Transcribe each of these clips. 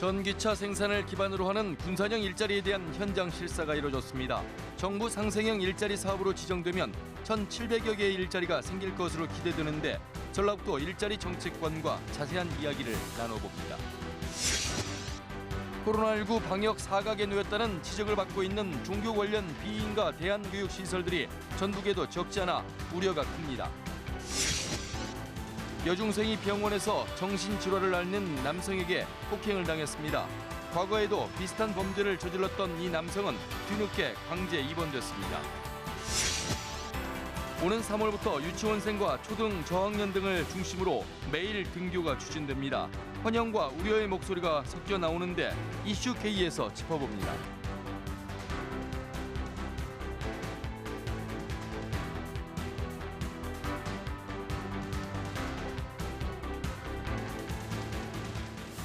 전기차 생산을 기반으로 하는 군산형 일자리에 대한 현장 실사가 이뤄졌습니다. 정부 상생형 일자리 사업으로 지정되면 1,700여 개의 일자리가 생길 것으로 기대되는데 전라북도 일자리 정책관과 자세한 이야기를 나눠봅니다. 코로나19 방역 사각에 놓였다는 지적을 받고 있는 종교 관련 비인가 대안교육시설들이 전국에도 적지 않아 우려가 큽니다. 여중생이 병원에서 정신질환을 앓는 남성에게 폭행을 당했습니다. 과거에도 비슷한 범죄를 저질렀던 이 남성은 뒤늦게 강제 입원됐습니다. 오는 3월부터 유치원생과 초등 저학년 등을 중심으로 매일 등교가 추진됩니다. 환영과 우려의 목소리가 섞여 나오는데 이슈 K에서 짚어봅니다.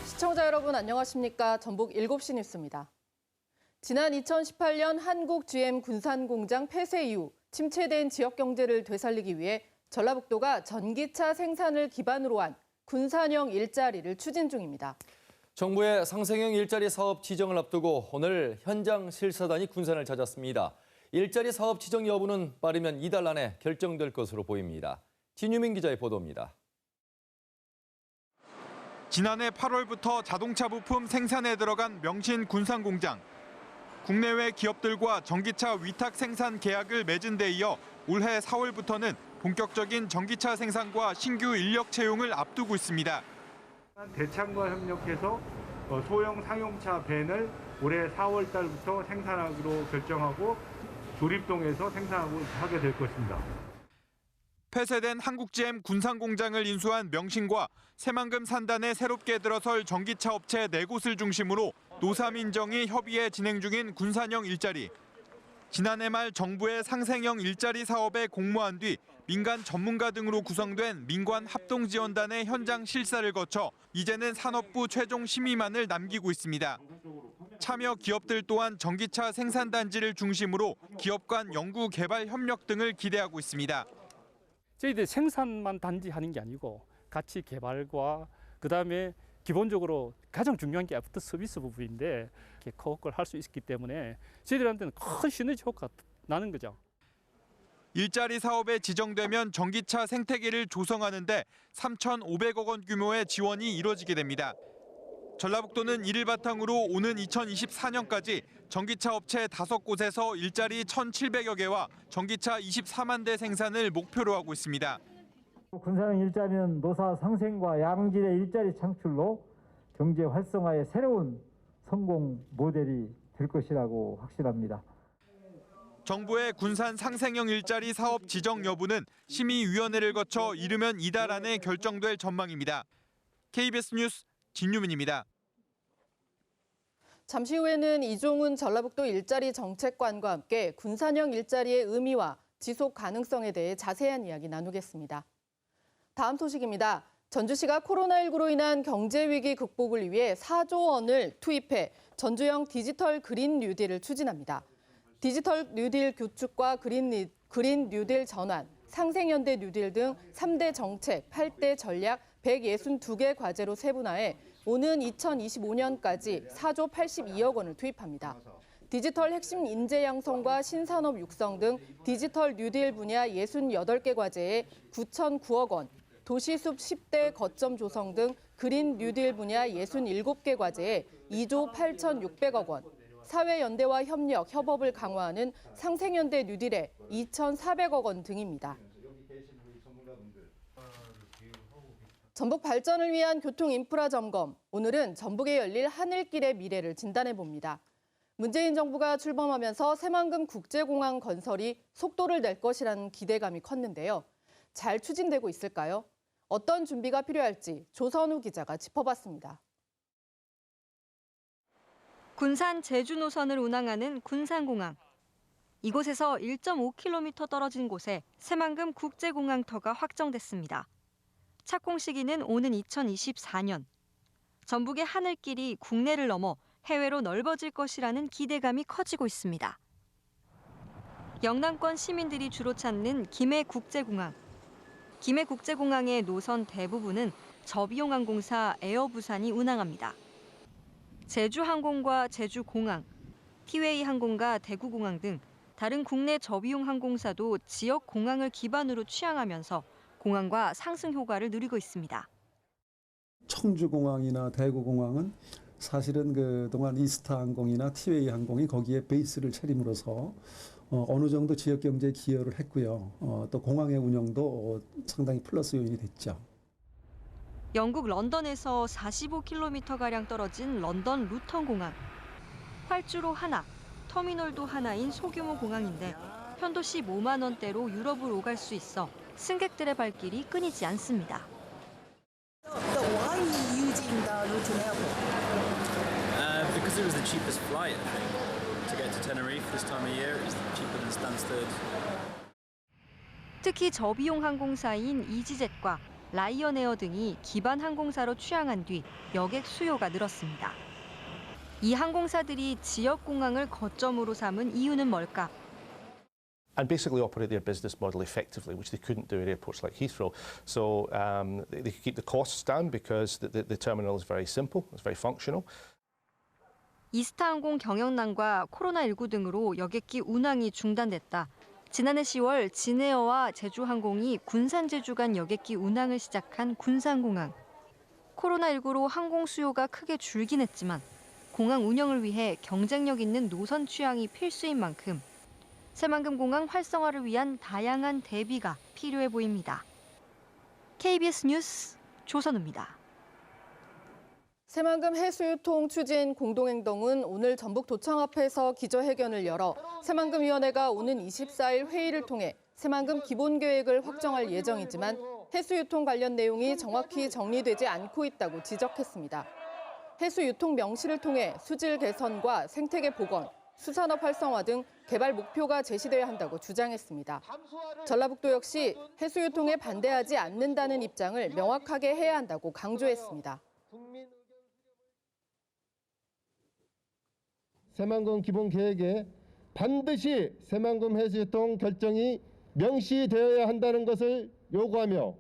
시청자 여러분 안녕하십니까? 전북 7시 뉴스입니다. 지난 2018년 한국 GM 군산공장 폐쇄 이후 침체된 지역 경제를 되살리기 위해 전라북도가 전기차 생산을 기반으로 한 군산형 일자리를 추진 중입니다. 정부의 상생형 일자리 사업 지정을 앞두고 오늘 현장 실사단이 군산을 찾았습니다. 일자리 사업 지정 여부는 빠르면 이달 안에 결정될 것으로 보입니다. 진유민 기자의 보도입니다. 지난해 8월부터 자동차 부품 생산에 들어간 명신 군산공장. 국내외 기업들과 전기차 위탁 생산 계약을 맺은 데 이어 올해 4월부터는 본격적인 전기차 생산과 신규 인력 채용을 앞두고 있습니다. 대창과 협력해서 소형 상용차 밴을 올해 4월 달부터 생산하기로 결정하고 조립동에서 생산하고 하게 될 것입니다. 폐쇄된 한국GM 군산공장을 인수한 명신과 새만금 산단에 새롭게 들어설 전기차 업체 4곳을 중심으로 노사민정이 협의해 진행 중인 군산형 일자리. 지난해 말 정부의 상생형 일자리 사업에 공모한 뒤 민간 전문가 등으로 구성된 민관 합동지원단의 현장 실사를 거쳐 이제는 산업부 최종 심의만을 남기고 있습니다. 참여 기업들 또한 전기차 생산단지를 중심으로 기업 간 연구 개발 협력 등을 기대하고 있습니다. 저희들 생산만 단지 하는 게 아니고 가치 개발과 그다음에 기본적으로 가장 중요한 게 애프터 서비스 부분인데 그걸 할 수 있기 때문에 저희들한테는 큰 시너지 효과가 나는 거죠. 일자리 사업에 지정되면 전기차 생태계를 조성하는 데 3,500억 원 규모의 지원이 이뤄지게 됩니다. 전라북도는 이를 바탕으로 오는 2024년까지 전기차 업체 5곳에서 일자리 1,700여 개와 전기차 24만 대 생산을 목표로 하고 있습니다. 군산형 일자리는 노사 상생과 양질의 일자리 창출로 경제 활성화의 새로운 성공 모델이 될 것이라고 확신합니다. 정부의 군산 상생형 일자리 사업 지정 여부는 심의위원회를 거쳐 이르면 이달 안에 결정될 전망입니다. KBS 뉴스 진유민입니다. 잠시 후에는 이종훈 전라북도 일자리 정책관과 함께 군산형 일자리의 의미와 지속 가능성에 대해 자세한 이야기 나누겠습니다. 다음 소식입니다. 전주시가 코로나19로 인한 경제 위기 극복을 위해 4조 원을 투입해 전주형 디지털 그린 뉴딜을 추진합니다. 디지털 뉴딜 구축과 그린 뉴딜 전환, 상생현대 뉴딜 등 3대 정책, 8대 전략, 162개 과제로 세분화해 오는 2025년까지 4조 82억 원을 투입합니다. 디지털 핵심 인재 양성과 신산업 육성 등 디지털 뉴딜 분야 68개 과제에 9,009억 원, 도시숲 10대 거점 조성 등 그린 뉴딜 분야 67개 과제에 2조 8,600억 원, 사회연대와 협력, 협업을 강화하는 상생연대 뉴딜에 2,400억 원 등입니다. 전북 발전을 위한 교통 인프라 점검. 오늘은 전북에 열릴 하늘길의 미래를 진단해봅니다. 문재인 정부가 출범하면서 새만금 국제공항 건설이 속도를 낼 것이라는 기대감이 컸는데요. 잘 추진되고 있을까요? 어떤 준비가 필요할지 조선우 기자가 짚어봤습니다. 군산 제주 노선을 운항하는 군산공항. 이곳에서 1.5km 떨어진 곳에 새만금 국제공항터가 확정됐습니다. 착공 시기는 오는 2024년. 전북의 하늘길이 국내를 넘어 해외로 넓어질 것이라는 기대감이 커지고 있습니다. 영남권 시민들이 주로 찾는 김해국제공항. 김해국제공항의 노선 대부분은 저비용항공사 에어부산이 운항합니다. 제주항공과 제주공항, 티웨이 항공과 대구공항 등 다른 국내 저비용 항공사도 지역 공항을 기반으로 취항하면서 공항과 상승 효과를 누리고 있습니다. 청주공항이나 대구공항은 사실은 그동안 이스타항공이나 티웨이 항공이 거기에 베이스를 차림으로써 어느 정도 지역 경제에 기여를 했고요. 또 공항의 운영도 상당히 플러스 요인이 됐죠. 영국 런던에서 45km가량 떨어진 런던 루턴 공항. 활주로 하나, 터미널도 하나인 소규모 공항인데 편도 15만 원대로 유럽으로 오갈 수 있어 승객들의 발길이 끊이지 않습니다. Why using the Luton Airport? Because it was the cheapest flight, I think. To get to Tenerife this time of year, it's cheaper than Stansted. 특히 저비용 항공사인 이지젯과 라이언에어 등이 기반 항공사로 취항한 뒤 여객 수요가 늘었습니다. 이 항공사들이 지역 공항을 거점으로 삼은 이유는 뭘까? And basically operate their business model effectively, which they couldn't do at airports like Heathrow. So they could keep the costs down because the terminal is very simple, it's very functional. 이스타항공 경영난과 코로나19 등으로 여객기 운항이 중단됐다. 지난해 10월 진에어와 제주항공이 군산 제주 간 여객기 운항을 시작한 군산공항. 코로나19로 항공 수요가 크게 줄긴 했지만 공항 운영을 위해 경쟁력 있는 노선 취향이 필수인 만큼 새만금공항 활성화를 위한 다양한 대비가 필요해 보입니다. KBS 뉴스 조선우입니다. 새만금 해수유통 추진 공동행동은 오늘 전북도청 앞에서 기자회견을 열어 새만금위원회가 오는 24일 회의를 통해 새만금 기본계획을 확정할 예정이지만 해수유통 관련 내용이 정확히 정리되지 않고 있다고 지적했습니다. 해수유통 명시를 통해 수질 개선과 생태계 복원, 수산업 활성화 등 개발 목표가 제시돼야 한다고 주장했습니다. 전라북도 역시 해수유통에 반대하지 않는다는 입장을 명확하게 해야 한다고 강조했습니다. 새만금 기본계획에 반드시 새만금 해수유통 결정이 명시되어야 한다는 것을 요구하며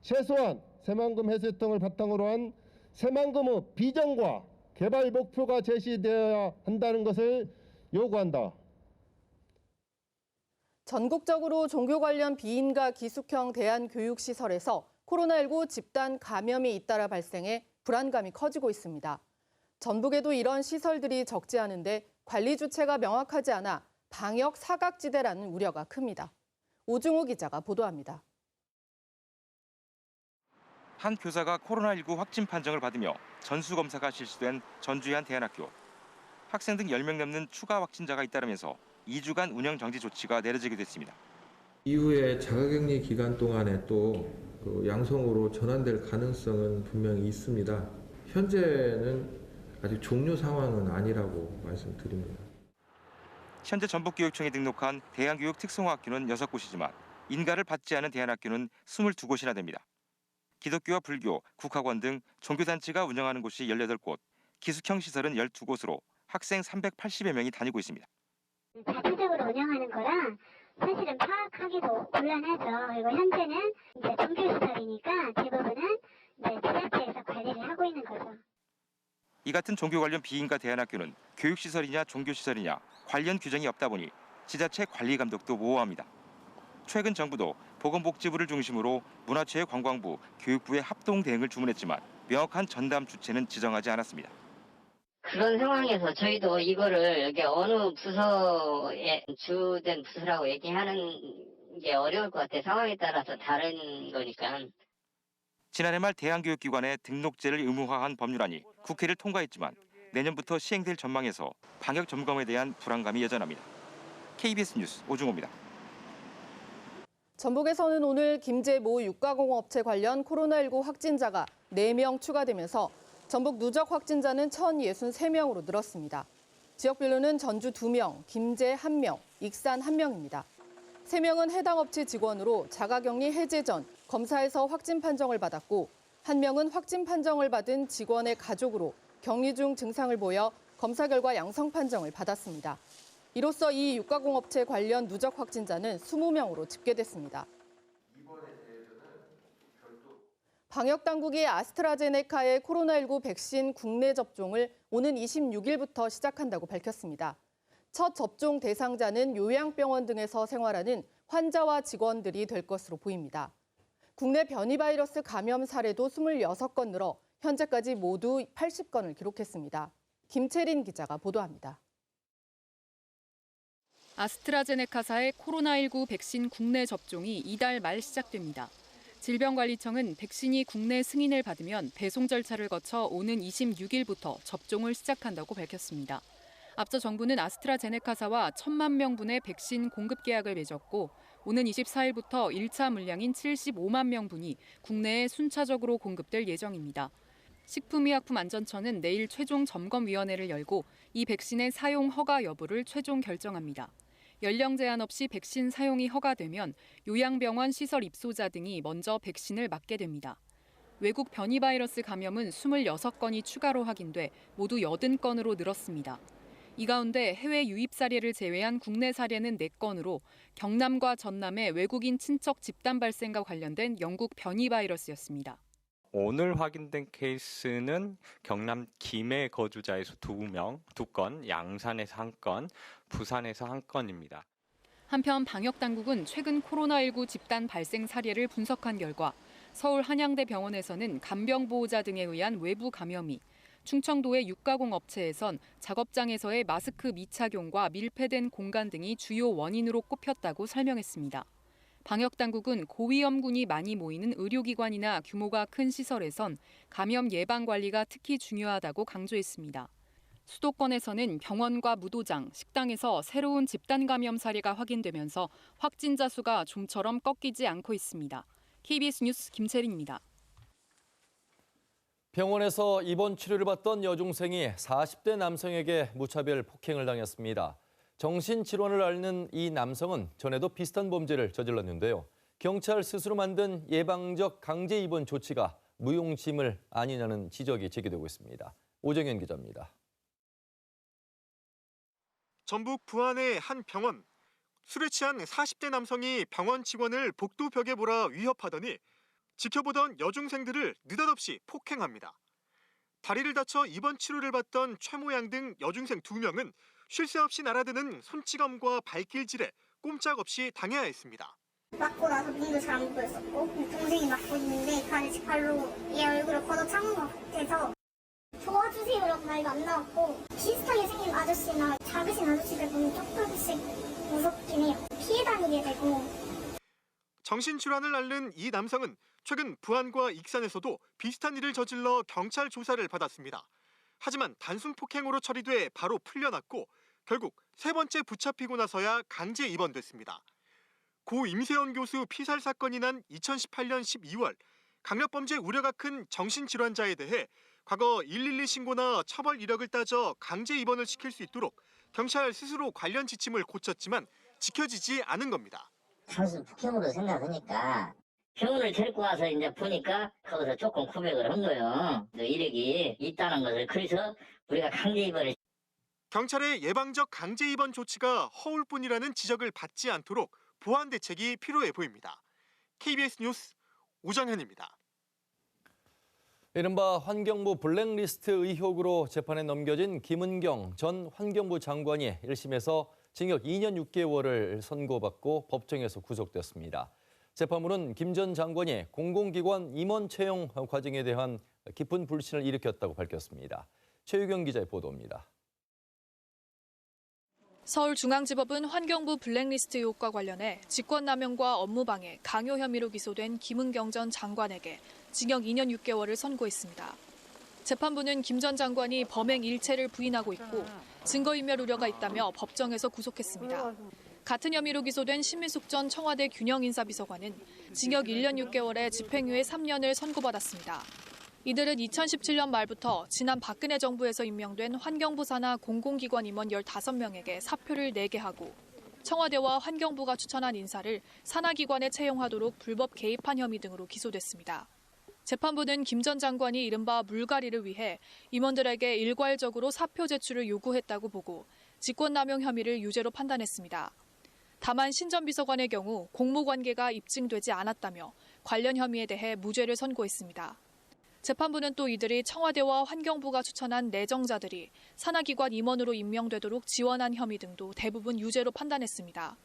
최소한 새만금 해수유통을 바탕으로 한 새만금의 비전과 개발 목표가 제시되어야 한다는 것을 요구한다. 전국적으로 종교 관련 비인가 기숙형 대안교육시설에서 코로나19 집단 감염이 잇따라 발생해 불안감이 커지고 있습니다. 전북에도 이런 시설들이 적지 않은데 관리 주체가 명확하지 않아 방역 사각지대라는 우려가 큽니다. 오중호 기자가 보도합니다. 한 교사가 코로나19 확진 판정을 받으며 전수검사가 실시된 전주의 한 대안학교. 학생 등 10명 넘는 추가 확진자가 잇따르면서 2주간 운영 정지 조치가 내려지게 됐습니다. 이후에 자가격리 기간 동안에 또 양성으로 전환될 가능성은 분명히 있습니다. 현재는 아직 종료 상황은 아니라고 말씀드립니다. 현재 전북교육청에 등록한 대안교육 특성화학교는 6곳이지만 인가를 받지 않은 대안학교는 22곳이나 됩니다. 기독교와 불교, 국학원 등 종교단체가 운영하는 곳이 18곳, 기숙형 시설은 12곳으로 학생 380여 명이 다니고 있습니다. 자체적으로 운영하는 거라 사실은 파악하기도 곤란하죠. 그리고 현재는 이제 종교시설이니까 대부분은 이제 지자체에서 관리를 하고 있는 거죠. 이 같은 종교 관련 비인가 대안학교는 교육시설이냐 종교시설이냐 관련 규정이 없다 보니 지자체 관리 감독도 모호합니다. 최근 정부도 보건복지부를 중심으로 문화체육관광부, 교육부의 합동 대응을 주문했지만 명확한 전담 주체는 지정하지 않았습니다. 그런 상황에서 저희도 이거를 여기 어느 부서에 주된 부서라고 얘기하는 게 어려울 것 같아요. 상황에 따라서 다른 거니까. 지난해 말 대안교육기관에 등록제를 의무화한 법률안이 국회를 통과했지만 내년부터 시행될 전망에서 방역 점검에 대한 불안감이 여전합니다. KBS 뉴스 오중호입니다. 전북에서는 오늘 김제 모 육가공업체 관련 코로나19 확진자가 4명 추가되면서 전북 누적 확진자는 1,063명으로 늘었습니다. 지역별로는 전주 2명, 김제 1명, 익산 1명입니다. 3명은 해당 업체 직원으로 자가격리 해제 전 검사에서 확진 판정을 받았고 1명은 확진 판정을 받은 직원의 가족으로 격리 중 증상을 보여 검사 결과 양성 판정을 받았습니다. 이로써 이 육가공업체 관련 누적 확진자는 20명으로 집계됐습니다. 방역당국이 아스트라제네카의 코로나19 백신 국내 접종을 오는 26일부터 시작한다고 밝혔습니다. 첫 접종 대상자는 요양병원 등에서 생활하는 환자와 직원들이 될 것으로 보입니다. 국내 변이 바이러스 감염 사례도 26건 늘어 현재까지 모두 80건을 기록했습니다. 김채린 기자가 보도합니다. 아스트라제네카사의 코로나19 백신 국내 접종이 이달 말 시작됩니다. 질병관리청은 백신이 국내 승인을 받으면 배송 절차를 거쳐 오는 26일부터 접종을 시작한다고 밝혔습니다. 앞서 정부는 아스트라제네카사와 1,000만 명분의 백신 공급 계약을 맺었고 오는 24일부터 1차 물량인 75만 명분이 국내에 순차적으로 공급될 예정입니다. 식품의약품안전처는 내일 최종 점검위원회를 열고 이 백신의 사용 허가 여부를 최종 결정합니다. 연령 제한 없이 백신 사용이 허가되면 요양병원 시설 입소자 등이 먼저 백신을 맞게 됩니다. 외국 변이 바이러스 감염은 26건이 추가로 확인돼 모두 80건으로 늘었습니다. 이 가운데 해외 유입 사례를 제외한 국내 사례는 4건으로 경남과 전남의 외국인 친척 집단 발생과 관련된 영국 변이 바이러스였습니다. 오늘 확인된 케이스는 경남 김해 거주자에서 2명, 2건, 양산에서 1건, 부산에서 1건입니다. 한편 방역당국은 최근 코로나19 집단 발생 사례를 분석한 결과 서울 한양대 병원에서는 간병보호자 등에 의한 외부 감염이, 충청도의 육가공 업체에선 작업장에서의 마스크 미착용과 밀폐된 공간 등이 주요 원인으로 꼽혔다고 설명했습니다. 방역당국은 고위험군이 많이 모이는 의료기관이나 규모가 큰 시설에선 감염 예방 관리가 특히 중요하다고 강조했습니다. 수도권에서는 병원과 무도장, 식당에서 새로운 집단 감염 사례가 확인되면서 확진자 수가 좀처럼 꺾이지 않고 있습니다. KBS 뉴스 김채린입니다. 병원에서 입원 치료를 받던 여중생이 40대 남성에게 무차별 폭행을 당했습니다. 정신질환을 앓는 이 남성은 전에도 비슷한 범죄를 저질렀는데요. 경찰 스스로 만든 예방적 강제 입원 조치가 무용지물 아니냐는 지적이 제기되고 있습니다. 오정현 기자입니다. 전북 부안의 한 병원. 술에 취한 40대 남성이 병원 직원을 복도 벽에 몰아 위협하더니 지켜보던 여중생들을 느닷없이 폭행합니다. 다리를 다쳐 입원 치료를 받던 최모양 등 여중생 2명은 쉴 새 없이 날아드는 손찌검과 발길질에 꼼짝없이 당해야 했습니다. 맞고 나서 눈도 잘 안 보였었고 동생이 맞고 있는데 발로 얘 얼굴을 걷어차는 것 같아서 도와주세요라고 말도 안 나왔고 비슷하게 생긴 아저씨나 작으신 아저씨들 보면 조금씩 무섭긴 해요. 피해 다니게 되고. 정신질환을 앓는 이 남성은 최근 부안과 익산에서도 비슷한 일을 저질러 경찰 조사를 받았습니다. 하지만 단순 폭행으로 처리돼 바로 풀려났고 결국 3번째 붙잡히고 나서야 강제 입원됐습니다. 고 임세원 교수 피살 사건이 난 2018년 12월 강력범죄 우려가 큰 정신질환자에 대해 과거 112 신고나 처벌 이력을 따져 강제 입원을 시킬 수 있도록 경찰 스스로 관련 지침을 고쳤지만 지켜지지 않은 겁니다. 단순 폭행으로 생각하니까 병원을 데리고 와서 이제 보니까 거기서 조금 고백을 한 거예요. 이력이 있다는 것을. 그래서 우리가 강제 입원을. 경찰의 예방적 강제 입원 조치가 허울뿐이라는 지적을 받지 않도록 보완 대책이 필요해 보입니다. KBS 뉴스 오정현입니다. 이른바 환경부 블랙리스트 의혹으로 재판에 넘겨진 김은경 전 환경부 장관이 1심에서 징역 2년 6개월을 선고받고 법정에서 구속됐습니다. 재판부는 김 전 장관이 공공기관 임원 채용 과정에 대한 깊은 불신을 일으켰다고 밝혔습니다. 최유경 기자의 보도입니다. 서울중앙지법은 환경부 블랙리스트 의혹과 관련해 직권남용과 업무방해, 강요 혐의로 기소된 김은경 전 장관에게 징역 2년 6개월을 선고했습니다. 재판부는 김 전 장관이 범행 일체를 부인하고 있고 증거인멸 우려가 있다며 법정에서 구속했습니다. 같은 혐의로 기소된 신민숙 전 청와대 균형인사비서관은 징역 1년 6개월에 집행유예 3년을 선고받았습니다. 이들은 2017년 말부터 지난 박근혜 정부에서 임명된 환경부 산하 공공기관 임원 15명에게 사표를 내게 하고 청와대와 환경부가 추천한 인사를 산하기관에 채용하도록 불법 개입한 혐의 등으로 기소됐습니다. 재판부는 김 전 장관이 이른바 물갈이를 위해 임원들에게 일괄적으로 사표 제출을 요구했다고 보고 직권남용 혐의를 유죄로 판단했습니다. 다만 신 전 비서관의 경우 공모관계가 입증되지 않았다며 관련 혐의에 대해 무죄를 선고했습니다. 재판부는 또 이들이 청와대와 환경부가 추천한 내정자들이 산하기관 임원으로 임명되도록 지원한 혐의 등도 대부분 유죄로 판단했습니다.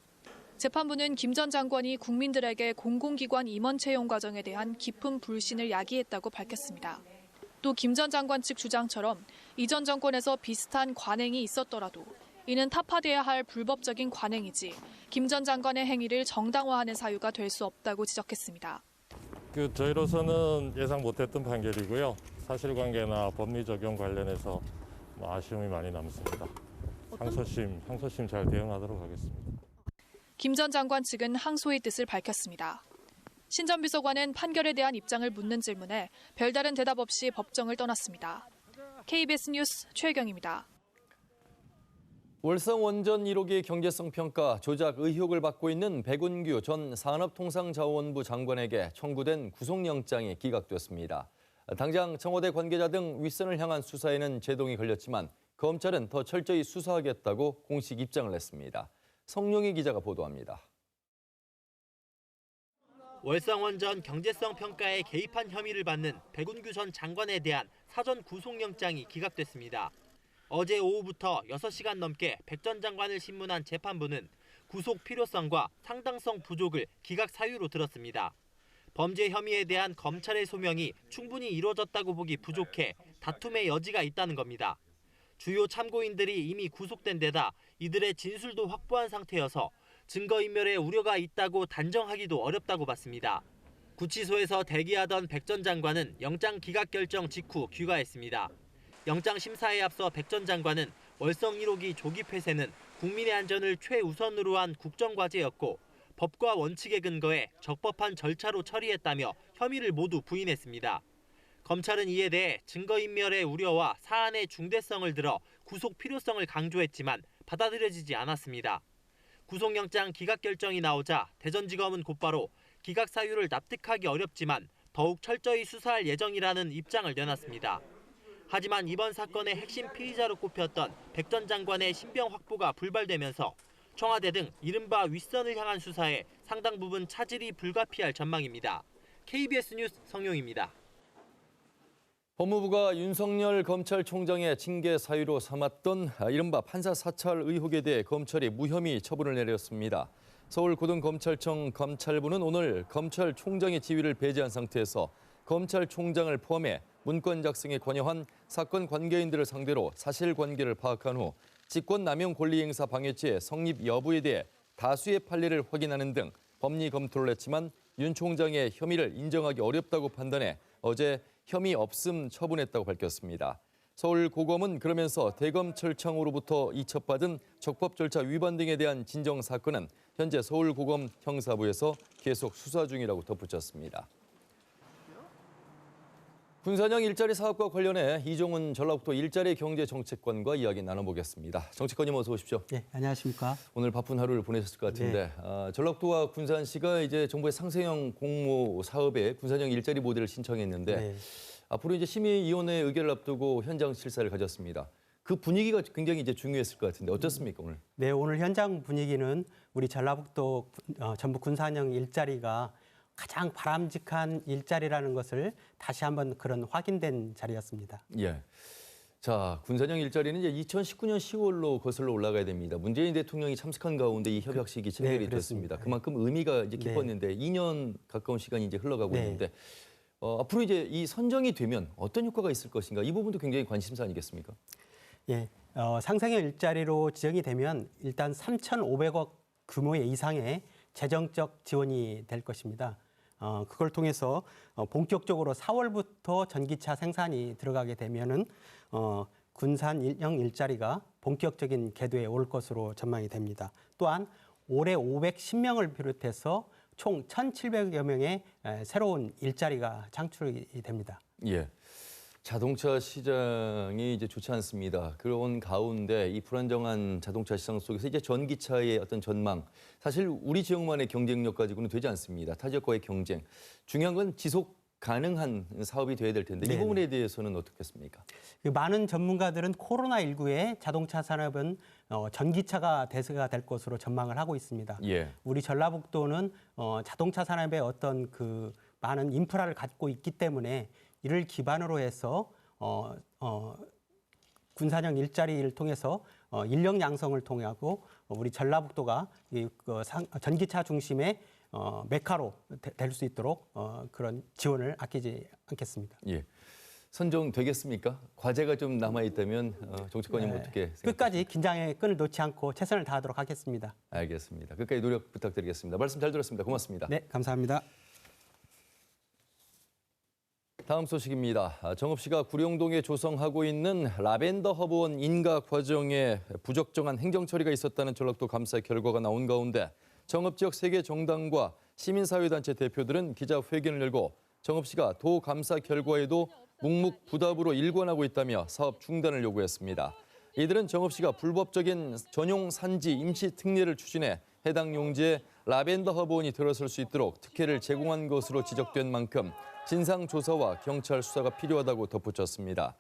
재판부는 김 전 장관이 국민들에게 공공기관 임원 채용 과정에 대한 깊은 불신을 야기했다고 밝혔습니다. 또 김 전 장관 측 주장처럼 이전 정권에서 비슷한 관행이 있었더라도 이는 타파돼야 할 불법적인 관행이지 김 전 장관의 행위를 정당화하는 사유가 될 수 없다고 지적했습니다. 저희로서는 예상 못했던 판결이고요. 사실관계나 법리 적용 관련해서 아쉬움이 많이 남습니다. 항소심 잘 대응하도록 하겠습니다. 김 전 장관 측은 항소의 뜻을 밝혔습니다. 신 전 비서관은 판결에 대한 입장을 묻는 질문에 별다른 대답 없이 법정을 떠났습니다. KBS 뉴스 최혜경입니다. 월성 원전 1호기 경제성 평가 조작 의혹을 받고 있는 백운규 전 산업통상자원부 장관에게 청구된 구속영장이 기각됐습니다. 당장 청와대 관계자 등 윗선을 향한 수사에는 제동이 걸렸지만 검찰은 더 철저히 수사하겠다고 공식 입장을 냈습니다. 성룡희 기자가 보도합니다. 월성원전 경제성 평가에 개입한 혐의를 받는 백운규 전 장관에 대한 사전 구속영장이 기각됐습니다. 어제 오후부터 6시간 넘게 백 전 장관을 신문한 재판부는 구속 필요성과 상당성 부족을 기각 사유로 들었습니다. 범죄 혐의에 대한 검찰의 소명이 충분히 이루어졌다고 보기 부족해 다툼의 여지가 있다는 겁니다. 주요 참고인들이 이미 구속된 데다 이들의 진술도 확보한 상태여서 증거인멸의 우려가 있다고 단정하기도 어렵다고 봤습니다. 구치소에서 대기하던 백 전 장관은 영장 기각 결정 직후 귀가했습니다. 영장 심사에 앞서 백 전 장관은 월성 1호기 조기 폐쇄는 국민의 안전을 최우선으로 한 국정과제였고 법과 원칙에 근거해 적법한 절차로 처리했다며 혐의를 모두 부인했습니다. 검찰은 이에 대해 증거인멸의 우려와 사안의 중대성을 들어 구속 필요성을 강조했지만 받아들여지지 않았습니다. 구속영장 기각 결정이 나오자 대전지검은 곧바로 기각 사유를 납득하기 어렵지만 더욱 철저히 수사할 예정이라는 입장을 내놨습니다. 하지만 이번 사건의 핵심 피의자로 꼽혔던 백 전 장관의 신병 확보가 불발되면서 청와대 등 이른바 윗선을 향한 수사에 상당 부분 차질이 불가피할 전망입니다. KBS 뉴스 성룡입니다. 법무부가 윤석열 검찰총장의 징계 사유로 삼았던 이른바 판사 사찰 의혹에 대해 검찰이 무혐의 처분을 내렸습니다. 서울고등검찰청 검찰부는 오늘 검찰총장의 지위를 배제한 상태에서 검찰총장을 포함해 문건 작성에 관여한 사건 관계인들을 상대로 사실관계를 파악한 후 직권남용 권리행사 방해죄 성립 여부에 대해 다수의 판례를 확인하는 등 법리 검토를 했지만 윤 총장의 혐의를 인정하기 어렵다고 판단해 어제 혐의 없음 처분했다고 밝혔습니다. 서울고검은 그러면서 대검찰청으로부터 이첩받은 적법 절차 위반 등에 대한 진정 사건은 현재 서울고검 형사부에서 계속 수사 중이라고 덧붙였습니다. 군산형 일자리 사업과 관련해 이종훈 전라북도 일자리 경제정책관과 이야기 나눠보겠습니다. 정책관님 어서 오십시오. 네, 안녕하십니까. 오늘 바쁜 하루를 보내셨을 것 같은데 네. 전라북도와 군산시가 이제 정부의 상생형 공모 사업에 군산형 일자리 모델을 신청했는데 네. 앞으로 이제 심의위원회 의결을 앞두고 현장 실사를 가졌습니다. 그 분위기가 굉장히 이제 중요했을 것 같은데 어떻습니까 오늘? 네, 오늘 현장 분위기는 우리 전라북도 전북 군산형 일자리가 가장 바람직한 일자리라는 것을 다시 한번 그런 확인된 자리였습니다. 예. 자, 군산형 일자리는 이제 2019년 10월로 거슬러 올라가야 됩니다. 문재인 대통령이 참석한 가운데 이 협약식이 체결이 됐습니다. 그만큼 의미가 이제 깊었는데 2년 가까운 시간이 이제 흘러가고 있는데 앞으로 이제 이 선정이 되면 어떤 효과가 있을 것인가? 이 부분도 굉장히 관심사 아니겠습니까? 예. 상생형 일자리로 지정이 되면 일단 3,500억 규모의 이상의 재정적 지원이 될 것입니다. 그걸 통해서 본격적으로 4월부터 전기차 생산이 들어가게 되면은 군산형 일자리가 본격적인 궤도에 올 것으로 전망이 됩니다. 또한 올해 510명을 비롯해서 총 1,700여 명의 새로운 일자리가 창출이 됩니다. 예. 자동차 시장이 이제 좋지 않습니다. 그런 가운데 이 불안정한 자동차 시장 속에서 이제 전기차의 어떤 전망, 사실 우리 지역만의 경쟁력 가지고는 되지 않습니다. 타 지역과의 경쟁. 중요한 건 지속 가능한 사업이 돼야 될 텐데 이 부분에 대해서는 어떻겠습니까? 많은 전문가들은 코로나19의 자동차 산업은 전기차가 대세가 될 것으로 전망을 하고 있습니다. 예. 우리 전라북도는 자동차 산업의 어떤 많은 인프라를 갖고 있기 때문에 이를 기반으로 해서 군산형 일자리를 통해서 인력 양성을 통하고 우리 전라북도가 전기차 중심의 메카로 될 수 있도록 그런 지원을 아끼지 않겠습니다. 예. 선정되겠습니까? 과제가 좀 남아있다면 정치권이 어떻게 생각하십니까? 끝까지 긴장의 끈을 놓지 않고 최선을 다하도록 하겠습니다. 알겠습니다. 끝까지 노력 부탁드리겠습니다. 말씀 잘 들었습니다. 고맙습니다. 네, 감사합니다. 다음 소식입니다. 정읍시가 구룡동에 조성하고 있는 라벤더 허브원 인가 과정에 부적정한 행정 처리가 있었다는 전라북도 감사 결과가 나온 가운데 정읍 지역 3개 정당과 시민사회단체 대표들은 기자회견을 열고 정읍시가 도 감사 결과에도 묵묵부답으로 일관하고 있다며 사업 중단을 요구했습니다. 이들은 정읍시가 불법적인 전용 산지 임시 특례를 추진해 해당 용지에 라벤더 허브원이 들어설 수 있도록 특혜를 제공한 것으로 지적된 만큼 진상조사와 경찰 수사가 필요하다고 덧붙였습니다.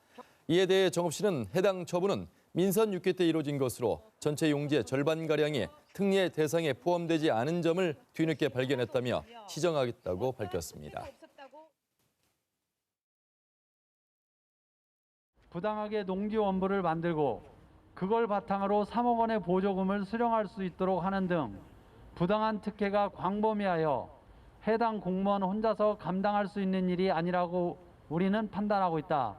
이에 대해 정읍시는 해당 처분은 민선 6개 때 이루어진 것으로 전체 용지의 절반가량이 특례 대상에 포함되지 않은 점을 뒤늦게 발견했다며 시정하겠다고 밝혔습니다. 부당하게 농지원부를 만들고 그걸 바탕으로 3억 원의 보조금을 수령할 수 있도록 하는 등 부당한 특혜가 광범위하여 해당 공무원 혼자서 감당할 수 있는 일이 아니라고 우리는 판단하고 있다.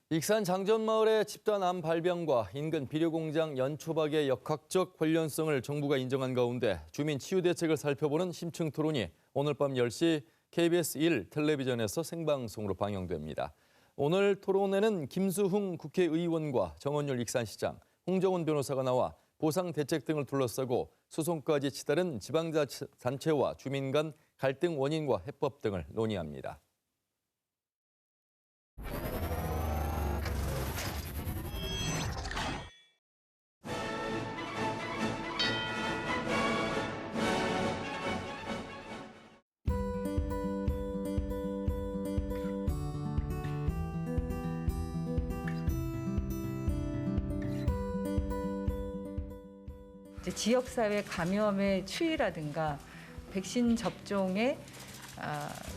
익산 장전마을의 집단 암 발병과 인근 비료공장 연초박의 역학적 관련성을 정부가 인정한 가운데 주민 치유 대책을 살펴보는 심층 토론이 오늘 밤 10시 KBS 1 텔레비전에서 생방송으로 방영됩니다. 오늘 토론회는 김수흥 국회의원과 정원율 익산시장, 홍정훈 변호사가 나와 보상 대책 등을 둘러싸고 소송까지 치달은 지방자치단체와 주민 간 갈등 원인과 해법 등을 논의합니다. 지역사회 감염의 추이라든가 백신 접종의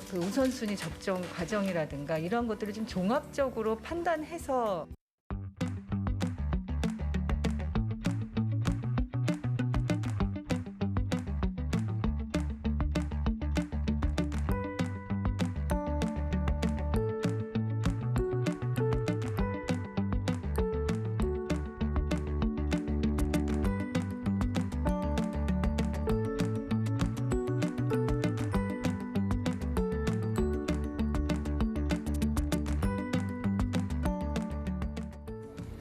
그 우선순위 접종 과정이라든가 이런 것들을 좀 종합적으로 판단해서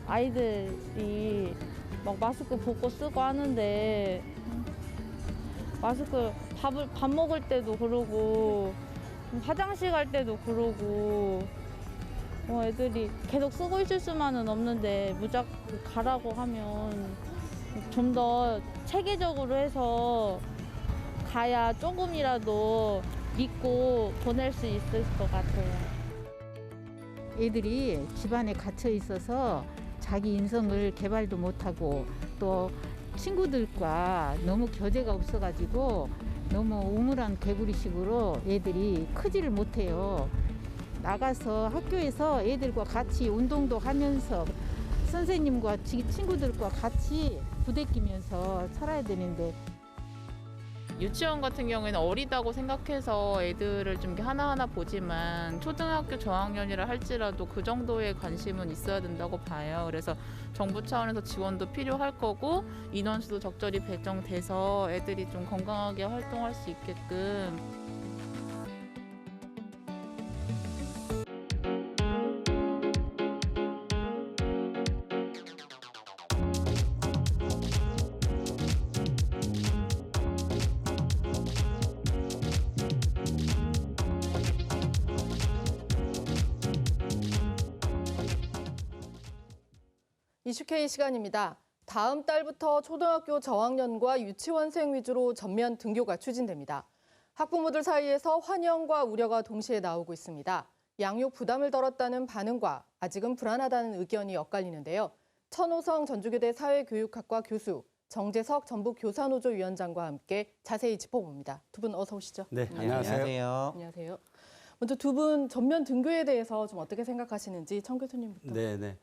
아이들이 막 마스크 벗고 쓰고 하는데 마스크 밥 먹을 때도 그러고 화장실 갈 때도 그러고 애들이 계속 쓰고 있을 수만은 없는데 무작정 가라고 하면 좀 더 체계적으로 해서 가야 조금이라도 믿고 보낼 수 있을 것 같아요. 애들이 집안에 갇혀 있어서 자기 인성을 개발도 못하고 또 친구들과 너무 교제가 없어가지고 너무 우물한 개구리식으로 애들이 크지를 못해요. 나가서 학교에서 애들과 같이 운동도 하면서 선생님과 친구들과 같이 부대끼면서 살아야 되는데 유치원 같은 경우에는 어리다고 생각해서 애들을 좀 하나하나 보지만 초등학교 저학년이라 할지라도 그 정도의 관심은 있어야 된다고 봐요. 그래서 정부 차원에서 지원도 필요할 거고 인원수도 적절히 배정돼서 애들이 좀 건강하게 활동할 수 있게끔. 이슈K 시간입니다. 다음 달부터 초등학교 저학년과 유치원생 위주로 전면 등교가 추진됩니다. 학부모들 사이에서 환영과 우려가 동시에 나오고 있습니다. 양육 부담을 덜었다는 반응과 아직은 불안하다는 의견이 엇갈리는데요. 천호성 전주교대 사회교육학과 교수, 정재석 전북교사노조 위원장과 함께 자세히 짚어봅니다. 두 분 어서 오시죠. 네, 안녕하세요. 안녕하세요. 먼저 두 분 전면 등교에 대해서 좀 어떻게 생각하시는지 청 교수님부터. 네.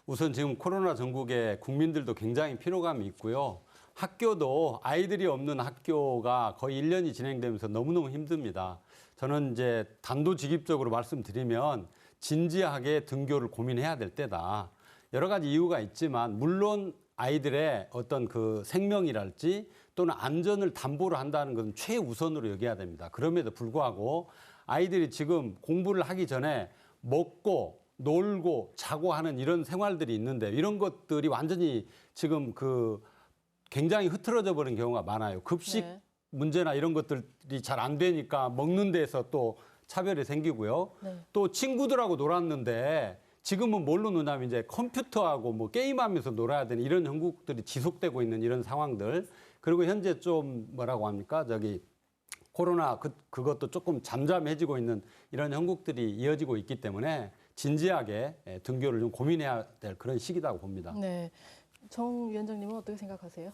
우선 지금 코로나 전국에 국민들도 굉장히 피로감이 있고요. 학교도 아이들이 없는 학교가 거의 1년이 진행되면서 너무너무 힘듭니다. 저는 이제 단도직입적으로 말씀드리면 진지하게 등교를 고민해야 될 때다. 여러 가지 이유가 있지만 물론 아이들의 어떤 그 생명이랄지 또는 안전을 담보로 한다는 것은 최우선으로 여겨야 됩니다. 그럼에도 불구하고 아이들이 지금 공부를 하기 전에 먹고 놀고 자고 하는 이런 생활들이 있는데 이런 것들이 완전히 지금 그 굉장히 흐트러져 버린 경우가 많아요. 급식 문제나 이런 것들이 잘 안 되니까 먹는 데서 또 차별이 생기고요. 또 친구들하고 놀았는데 지금은 뭘로 노냐면 이제 컴퓨터하고 뭐 게임하면서 놀아야 되는 이런 형국들이 지속되고 있는 이런 상황들. 그리고 현재 좀 뭐라고 합니까? 코로나 그것도 조금 잠잠해지고 있는 이런 형국들이 이어지고 있기 때문에 진지하게 등교를 좀 고민해야 될 그런 시기라고 봅니다. 네. 정 위원장님은 어떻게 생각하세요?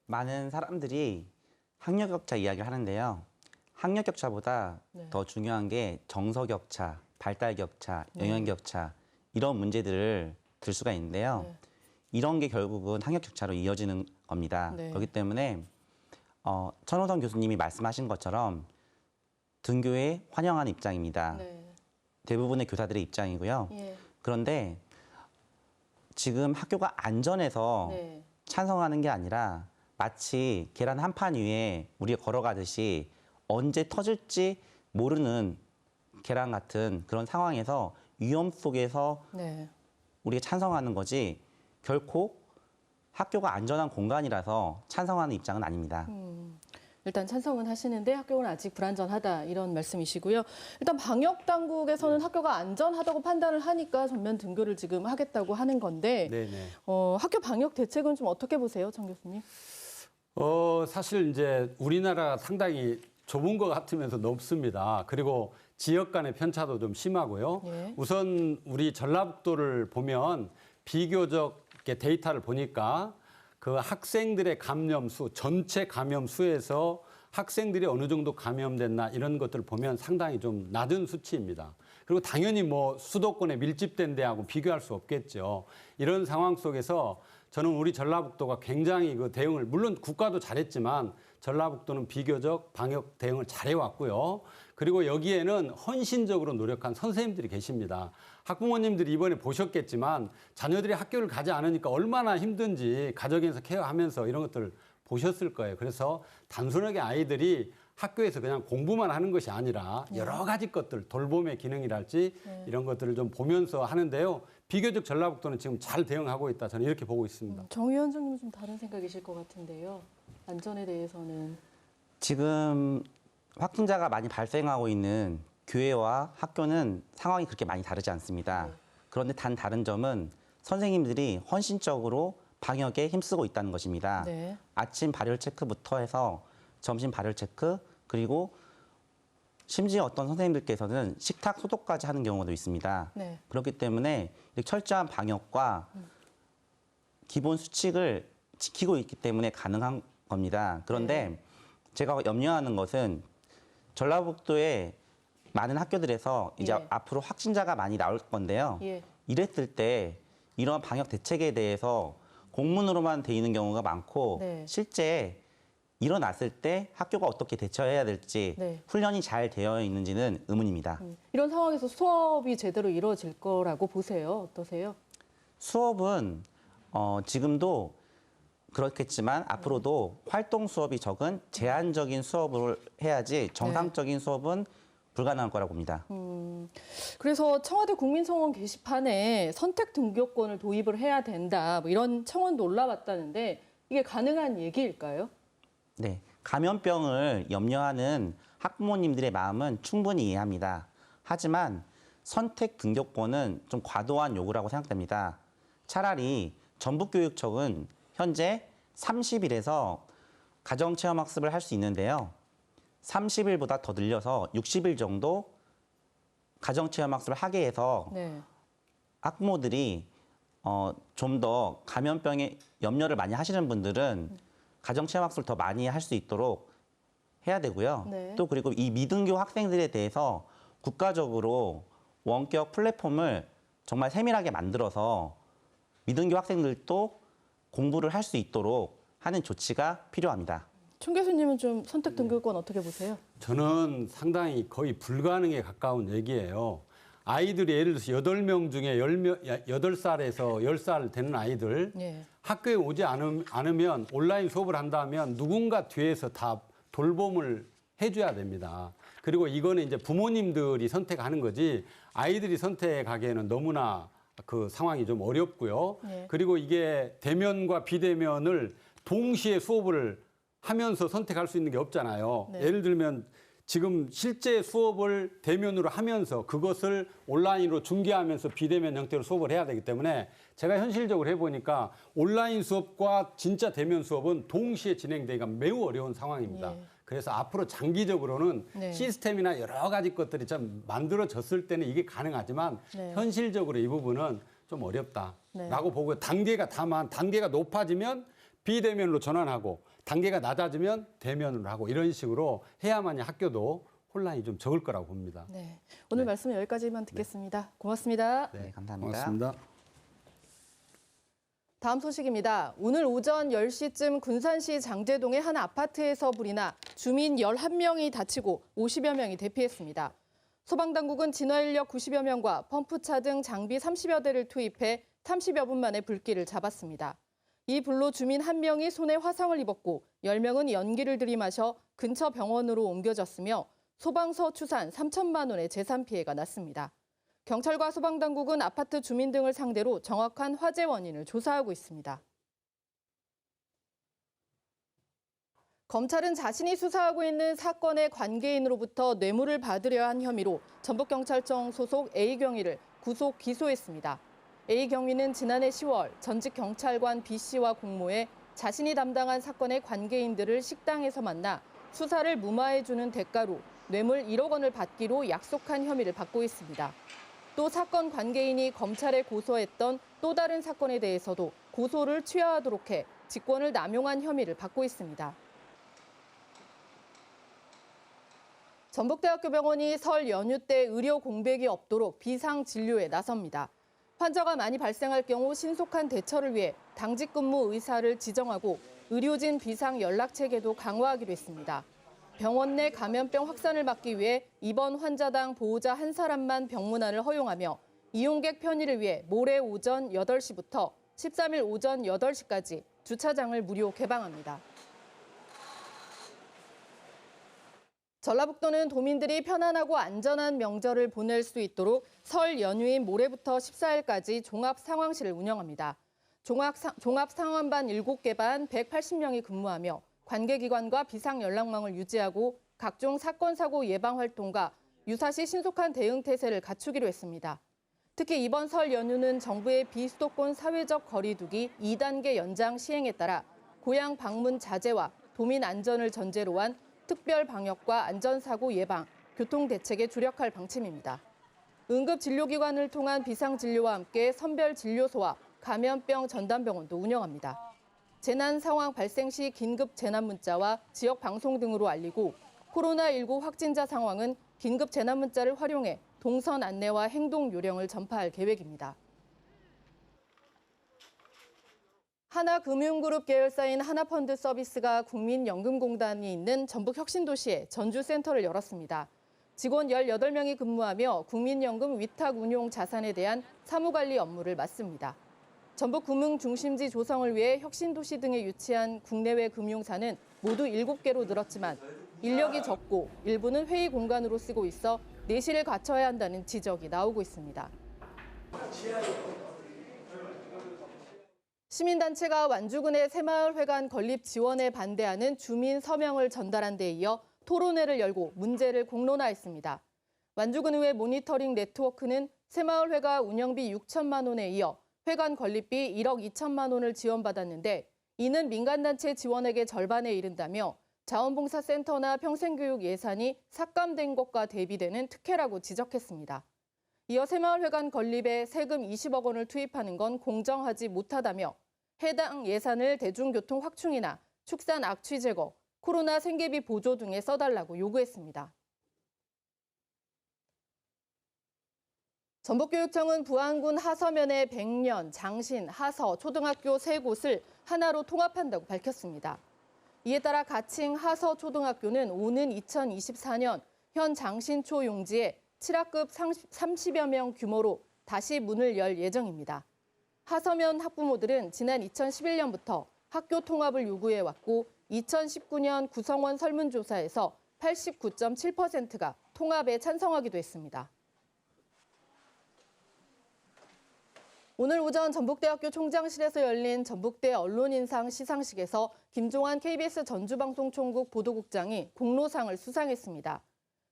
많은 사람들이 학력 격차 이야기를 하는데요. 학력 격차보다 더 중요한 게 정서 격차, 발달 격차, 영양 격차 이런 문제들을 들 수가 있는데요. 이런 게 결국은 학력 격차로 이어지는 겁니다. 그렇기 때문에 천호성 교수님이 말씀하신 것처럼 등교에 환영하는 입장입니다. 대부분의 교사들의 입장이고요. 그런데 지금 학교가 안전해서 찬성하는 게 아니라 마치 계란 한 판 위에 우리가 걸어가듯이 언제 터질지 모르는 계란 같은 그런 상황에서 위험 속에서 우리가 찬성하는 거지 결코 학교가 안전한 공간이라서 찬성하는 입장은 아닙니다. 일단 찬성은 하시는데 학교는 아직 불안전하다 이런 말씀이시고요. 일단 방역 당국에서는 학교가 안전하다고 판단을 하니까 전면 등교를 지금 하겠다고 하는 건데 학교 방역 대책은 좀 어떻게 보세요, 정 교수님? 사실 이제 우리나라가 상당히 좁은 것 같으면서 넓습니다. 그리고 지역 간의 편차도 좀 심하고요. 우선 우리 전라북도를 보면 비교적 데이터를 보니까 그 학생들의 감염수, 전체 감염수에서 학생들이 어느 정도 감염됐나 이런 것들을 보면 상당히 좀 낮은 수치입니다. 그리고 당연히 뭐 수도권에 밀집된 데하고 비교할 수 없겠죠. 이런 상황 속에서 저는 우리 전라북도가 굉장히 그 대응을, 물론 국가도 잘했지만 전라북도는 비교적 방역 대응을 잘해왔고요. 그리고 여기에는 헌신적으로 노력한 선생님들이 계십니다. 학부모님들이 이번에 보셨겠지만 자녀들이 학교를 가지 않으니까 얼마나 힘든지 가정에서 케어하면서 이런 것들을 보셨을 거예요. 그래서 단순하게 아이들이 학교에서 그냥 공부만 하는 것이 아니라 여러 가지 것들, 돌봄의 기능이랄지 이런 것들을 좀 보면서 하는데요. 비교적 전라북도는 지금 잘 대응하고 있다. 저는 이렇게 보고 있습니다. 정 위원장님은 좀 다른 생각이실 것 같은데요. 안전에 대해서는. 지금 확진자가 많이 발생하고 있는 교회와 학교는 상황이 그렇게 많이 다르지 않습니다. 그런데 단 다른 점은 선생님들이 헌신적으로 방역에 힘쓰고 있다는 것입니다. 아침 발열 체크부터 해서 점심 발열 체크, 그리고 심지어 어떤 선생님들께서는 식탁 소독까지 하는 경우도 있습니다. 그렇기 때문에 철저한 방역과 기본 수칙을 지키고 있기 때문에 가능한 겁니다. 그런데 제가 염려하는 것은 전라북도의 많은 학교들에서 이제 앞으로 확진자가 많이 나올 건데요. 이랬을 때 이런 방역 대책에 대해서 공문으로만 돼 있는 경우가 많고 실제 일어났을 때 학교가 어떻게 대처해야 될지 훈련이 잘 되어 있는지는 의문입니다. 이런 상황에서 수업이 제대로 이루어질 거라고 보세요? 어떠세요? 수업은 지금도 그렇겠지만 앞으로도 활동 수업이 적은 제한적인 수업을 해야지 정상적인 수업은 불가능할 거라고 봅니다. 그래서 청와대 국민청원 게시판에 선택 등교권을 도입을 해야 된다, 뭐 이런 청원도 올라왔다는데 이게 가능한 얘기일까요? 네, 감염병을 염려하는 학부모님들의 마음은 충분히 이해합니다. 하지만 선택 등교권은 좀 과도한 요구라고 생각됩니다. 차라리 전북교육청은 현재 30일에서 가정체험학습을 할 수 있는데요. 30일보다 더 늘려서 60일 정도 가정체험학습을 하게 해서 학부모들이 좀 더 감염병에 염려를 많이 하시는 분들은 가정 체험학습을 더 많이 할 수 있도록 해야 되고요. 네. 또 그리고 이 미등교 학생들에 대해서 국가적으로 원격 플랫폼을 정말 세밀하게 만들어서 미등교 학생들도 공부를 할 수 있도록 하는 조치가 필요합니다. 총 교수님은 좀 선택 등급권 어떻게 보세요? 저는 상당히 거의 불가능에 가까운 얘기예요. 아이들이 예를 들어서 8명 중에 8살에서 10살 되는 아이들 예. 학교에 오지 않으면 온라인 수업을 한다면 누군가 뒤에서 다 돌봄을 해줘야 됩니다. 그리고 이거는 이제 부모님들이 선택하는 거지 아이들이 선택하기에는 너무나 그 상황이 좀 어렵고요. 네. 그리고 이게 대면과 비대면을 동시에 수업을 하면서 선택할 수 있는 게 없잖아요. 네. 예를 들면 지금 실제 수업을 대면으로 하면서 그것을 온라인으로 중계하면서 비대면 형태로 수업을 해야 되기 때문에 제가 현실적으로 해보니까 온라인 수업과 진짜 대면 수업은 동시에 진행되기가 매우 어려운 상황입니다. 예. 그래서 앞으로 장기적으로는 네. 시스템이나 여러 가지 것들이 좀 만들어졌을 때는 이게 가능하지만 네. 현실적으로 이 부분은 좀 어렵다라고 네. 보고 단계가 높아지면 비대면으로 전환하고 단계가 낮아지면 대면으로 하고 이런 식으로 해야만이 학교도 혼란이 좀 적을 거라고 봅니다. 네. 오늘 네. 말씀은 여기까지만 듣겠습니다. 고맙습니다. 네, 감사합니다. 고맙습니다. 다음 소식입니다. 오늘 오전 10시쯤 군산시 장제동의 한 아파트에서 불이 나 주민 11명이 다치고 50여 명이 대피했습니다. 소방당국은 진화인력 90여 명과 펌프차 등 장비 30여 대를 투입해 30여 분 만에 불길을 잡았습니다. 이 불로 주민 1명이 손에 화상을 입었고 10명은 연기를 들이마셔 근처 병원으로 옮겨졌으며 소방서 추산 3천만 원의 재산 피해가 났습니다. 경찰과 소방당국은 아파트 주민 등을 상대로 정확한 화재 원인을 조사하고 있습니다. 검찰은 자신이 수사하고 있는 사건의 관계인으로부터 뇌물을 받으려 한 혐의로 전북경찰청 소속 A경위를 구속 기소했습니다. A경위는 지난해 10월 전직 경찰관 B씨와 공모해 자신이 담당한 사건의 관계인들을 식당에서 만나 수사를 무마해주는 대가로 뇌물 1억 원을 받기로 약속한 혐의를 받고 있습니다. 또 사건 관계인이 검찰에 고소했던 또 다른 사건에 대해서도 고소를 취하하도록 해 직권을 남용한 혐의를 받고 있습니다. 전북대학교 병원이 설 연휴 때 의료 공백이 없도록 비상진료에 나섭니다. 환자가 많이 발생할 경우 신속한 대처를 위해 당직 근무 의사를 지정하고 의료진 비상 연락 체계도 강화하기로 했습니다. 병원 내 감염병 확산을 막기 위해 입원 환자당 보호자 한 사람만 병문안을 허용하며 이용객 편의를 위해 모레 오전 8시부터 13일 오전 8시까지 주차장을 무료 개방합니다. 전라북도는 도민들이 편안하고 안전한 명절을 보낼 수 있도록 설 연휴인 모레부터 14일까지 종합상황실을 운영합니다. 종합상황반 7개 반 180명이 근무하며 관계기관과 비상연락망을 유지하고 각종 사건, 사고 예방 활동과 유사시 신속한 대응 태세를 갖추기로 했습니다. 특히 이번 설 연휴는 정부의 비수도권 사회적 거리 두기 2단계 연장 시행에 따라 고향 방문 자제와 도민 안전을 전제로 한 특별 방역과 안전사고 예방, 교통대책에 주력할 방침입니다. 응급진료기관을 통한 비상진료와 함께 선별진료소와 감염병 전담병원도 운영합니다. 재난 상황 발생 시 긴급 재난 문자와 지역 방송 등으로 알리고 코로나19 확진자 상황은 긴급 재난 문자를 활용해 동선 안내와 행동 요령을 전파할 계획입니다. 하나금융그룹 계열사인 하나펀드 서비스가 국민연금공단이 있는 전북 혁신도시에 전주센터를 열었습니다. 직원 18명이 근무하며 국민연금 위탁 운용 자산에 대한 사무관리 업무를 맡습니다. 전북 금융 중심지 조성을 위해 혁신도시 등에 유치한 국내외 금융사는 모두 7개로 늘었지만 인력이 적고 일부는 회의 공간으로 쓰고 있어 내실을 갖춰야 한다는 지적이 나오고 있습니다. 시민단체가 완주군의 새마을회관 건립 지원에 반대하는 주민 서명을 전달한 데 이어 토론회를 열고 문제를 공론화했습니다. 완주군의회 모니터링 네트워크는 새마을회관 운영비 6천만 원에 이어 회관 건립비 1억 2천만 원을 지원받았는데 이는 민간단체 지원액의 절반에 이른다며 자원봉사센터나 평생교육 예산이 삭감된 것과 대비되는 특혜라고 지적했습니다. 이어 새마을회관 건립에 세금 20억 원을 투입하는 건 공정하지 못하다며 해당 예산을 대중교통 확충이나 축산 악취 제거, 코로나 생계비 보조 등에 써달라고 요구했습니다. 전북교육청은 부안군 하서면의 백년, 장신, 하서, 초등학교 3곳을 하나로 통합한다고 밝혔습니다. 이에 따라 가칭 하서초등학교는 오는 2024년 현 장신초 용지에 7학급 30여 명 규모로 다시 문을 열 예정입니다. 하서면 학부모들은 지난 2011년부터 학교 통합을 요구해왔고 2019년 구성원 설문조사에서 89.7%가 통합에 찬성하기도 했습니다. 오늘 오전 전북대학교 총장실에서 열린 전북대 언론인상 시상식에서 김종환 KBS 전주방송총국 보도국장이 공로상을 수상했습니다.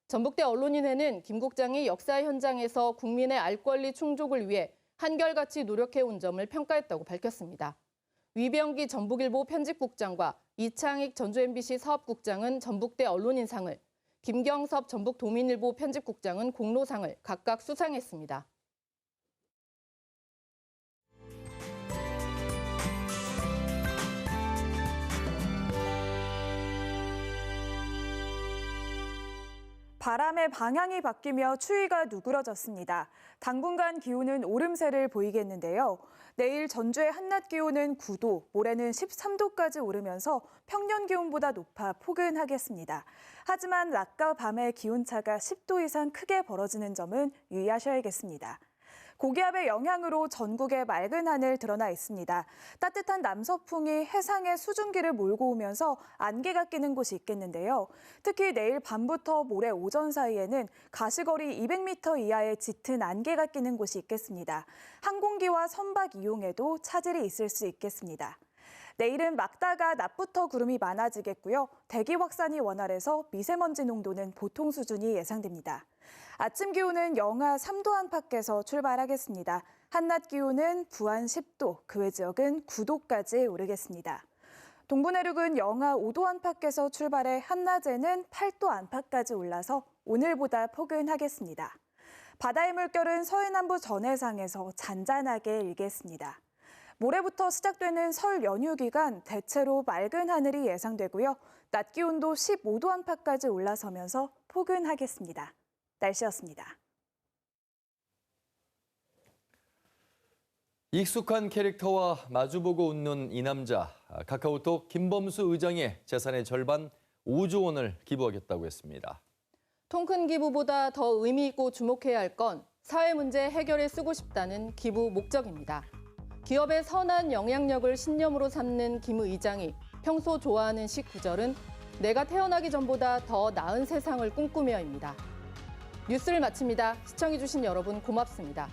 전북대 언론인회는 김 국장이 역사 현장에서 국민의 알 권리 충족을 위해 한결같이 노력해온 점을 평가했다고 밝혔습니다. 위병기 전북일보 편집국장과 이창익 전주 MBC 사업국장은 전북대 언론인상을, 김경섭 전북도민일보 편집국장은 공로상을 각각 수상했습니다. 바람의 방향이 바뀌며 추위가 누그러졌습니다. 당분간 기온은 오름세를 보이겠는데요. 내일 전주의 한낮 기온은 9도, 모레는 13도까지 오르면서 평년 기온보다 높아 포근하겠습니다. 하지만 낮과 밤의 기온차가 10도 이상 크게 벌어지는 점은 유의하셔야겠습니다. 고기압의 영향으로 전국에 맑은 하늘 드러나 있습니다. 따뜻한 남서풍이 해상의 수증기를 몰고 오면서 안개가 끼는 곳이 있겠는데요. 특히 내일 밤부터 모레 오전 사이에는 가시거리 200m 이하의 짙은 안개가 끼는 곳이 있겠습니다. 항공기와 선박 이용에도 차질이 있을 수 있겠습니다. 내일은 맑다가 낮부터 구름이 많아지겠고요. 대기 확산이 원활해서 미세먼지 농도는 보통 수준이 예상됩니다. 아침 기온은 영하 3도 안팎에서 출발하겠습니다. 한낮 기온은 부안 10도, 그 외 지역은 9도까지 오르겠습니다. 동부 내륙은 영하 5도 안팎에서 출발해 한낮에는 8도 안팎까지 올라서 오늘보다 포근하겠습니다. 바다의 물결은 서해남부 전해상에서 잔잔하게 일겠습니다. 모레부터 시작되는 설 연휴 기간 대체로 맑은 하늘이 예상되고요. 낮 기온도 15도 안팎까지 올라서면서 포근하겠습니다. 날씨였습니다. 익숙한 캐릭터와 마주보고 웃는 이 남자, 카카오톡 김범수 의장의 재산의 절반 5조 원을 기부하겠다고 했습니다. 통큰 기부보다 더 의미 있고 주목해야 할 건 사회 문제 해결에 쓰고 싶다는 기부 목적입니다. 기업의 선한 영향력을 신념으로 삼는 김 의장이 평소 좋아하는 시 구절은 내가 태어나기 전보다 더 나은 세상을 꿈꾸며입니다. 뉴스를 마칩니다. 시청해주신 여러분 고맙습니다.